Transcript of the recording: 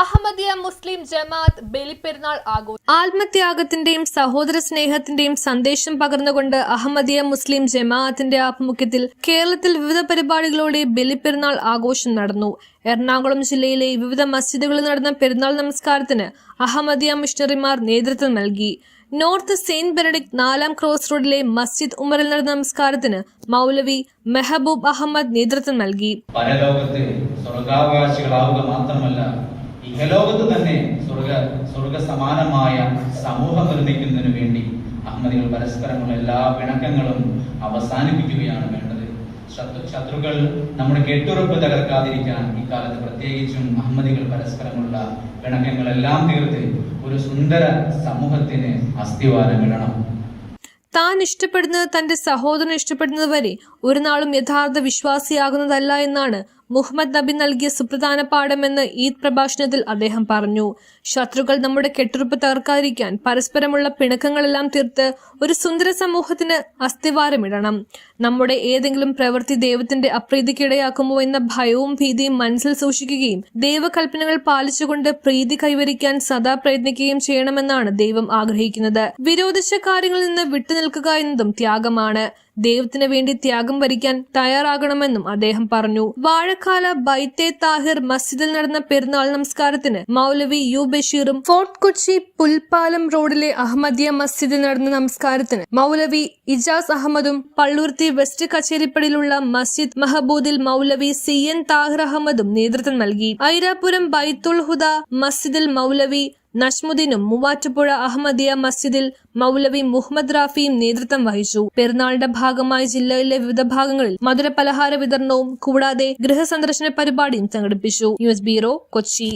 അഹമ്മദിയ മുസ്ലിം ജമാഅത്ത് ബലിപ്പെരുന്നാൾ ആഘോഷം. ആത്മത്യാഗത്തിന്റെയും സഹോദര സ്നേഹത്തിന്റെയും സന്ദേശം പകർന്നുകൊണ്ട് അഹമ്മദിയ മുസ്ലിം ജമാഅത്തിന്റെ ആഭിമുഖ്യത്തിൽ കേരളത്തിൽ വിവിധ പരിപാടികളോടെ ബലിപ്പെരുന്നാൾ ആഘോഷം നടന്നു. എറണാകുളം ജില്ലയിലെ വിവിധ മസ്ജിദുകളിൽ നടന്ന പെരുന്നാൾ നമസ്കാരത്തിന് അഹമ്മദിയ മിഷണറിമാർ നേതൃത്വം നൽകി. നോർത്ത് സെയിന്റ് ബെനഡിക്ട് 4-ാം ക്രോസ് റോഡിലെ മസ്ജിദ് ഉമറിൽ നടന്ന നമസ്കാരത്തിന് മൗലവി മെഹബൂബ് അഹമ്മദ് നേതൃത്വം നൽകി. പരലോകത്ത് സ്വർഗാവകാശികളാവുക മാത്രമല്ല, ഇഹലോകത്ത് തന്നെ സ്വർഗ സമാനമായ സമൂഹം നിർമ്മിക്കുന്നതിനു വേണ്ടി അഹമ്മദികൾ പരസ്പരമുള്ള എല്ലാ പിണക്കങ്ങളും അവസാനിപ്പിക്കുകയാണ് വേണ്ടത്. ശത്രുക്കൾ നമ്മുടെ കെട്ടുറപ്പ് തകർക്കാതിരിക്കാൻ ഇക്കാലത്ത് പ്രത്യേകിച്ചും അഹമ്മദികൾ പരസ്പരമുള്ള പിണക്കങ്ങളെല്ലാം തീർത്ത് ഒരു സുന്ദര സമൂഹത്തിന് അസ്ഥിവാരമിടണം. താൻ ഇഷ്ടപ്പെടുന്നത് തന്റെ സഹോദരൻ ഇഷ്ടപ്പെടുന്നത് വരെ ഒരു നാളും യഥാർത്ഥ വിശ്വാസിയാകുന്നതല്ല എന്നാണ് മുഹമ്മദ് നബി നൽകിയ സുപ്രധാന പാഠമെന്ന് ഈദ് പ്രഭാഷണത്തിൽ അദ്ദേഹം പറഞ്ഞു. ശത്രുക്കൾ നമ്മുടെ കെട്ടുറപ്പ് തകർക്കാതിരിക്കാൻ പരസ്പരമുള്ള പിണക്കങ്ങളെല്ലാം തീർത്ത് ഒരു സുന്ദര സമൂഹത്തിന് അസ്ഥിവാരമിടണം. നമ്മുടെ ഏതെങ്കിലും പ്രവൃത്തി ദൈവത്തിന്റെ അപ്രീതിക്കിടയാക്കുമോ എന്ന ഭയവും ഭീതിയും മനസ്സിൽ സൂക്ഷിക്കുകയും ദൈവകൽപ്പനകൾ പാലിച്ചുകൊണ്ട് പ്രീതി കൈവരിക്കാൻ സദാ പ്രയത്നിക്കുകയും ചെയ്യണമെന്നാണ് ദൈവം ആഗ്രഹിക്കുന്നത്. വിരോധിച്ച കാര്യങ്ങളിൽ നിന്ന് വിട്ടുനിൽക്കുക എന്നതും ത്യാഗമാണ്. ദൈവത്തിന് വേണ്ടി ത്യാഗം വരിക്കാൻ തയ്യാറാകണമെന്നും അദ്ദേഹം പറഞ്ഞു. വാഴക്കാല ബൈത്തെ താഹിർ മസ്ജിദിൽ നടന്ന പെരുന്നാൾ നമസ്കാരത്തിന് മൗലവി യു ബഷീറും, ഫോർട്ട് കൊച്ചി പുൽപ്പാലം റോഡിലെ അഹമ്മദിയ മസ്ജിദിൽ നടന്ന നമസ്കാരത്തിന് മൗലവി ഇജാസ് അഹമ്മദും, പള്ളുരുത്തി വെസ്റ്റ് കച്ചേരിപ്പടിയിലുള്ള മസ്ജിദ് മഹബൂദിൽ മൗലവി CN താഹിർ അഹമ്മദും നേതൃത്വം നൽകി. ഐരാപുരം ബൈത്തുൽ ഹുദ മസ്ജിദിൽ മൗലവി നജ്മുദ്ദീനും, മൂവാറ്റുപുഴ അഹമ്മദിയ മസ്ജിദിൽ മൗലവി മുഹമ്മദ് റാഫിയും നേതൃത്വം വഹിച്ചു. പെരുന്നാളിന്റെ ഭാഗമായി ജില്ലയിലെ വിവിധ ഭാഗങ്ങളിൽ മധുര പലഹാര വിതരണവും കൂടാതെ ഗൃഹസന്ദർശന പരിപാടിയും സംഘടിപ്പിച്ചു. News bureau, Kochi.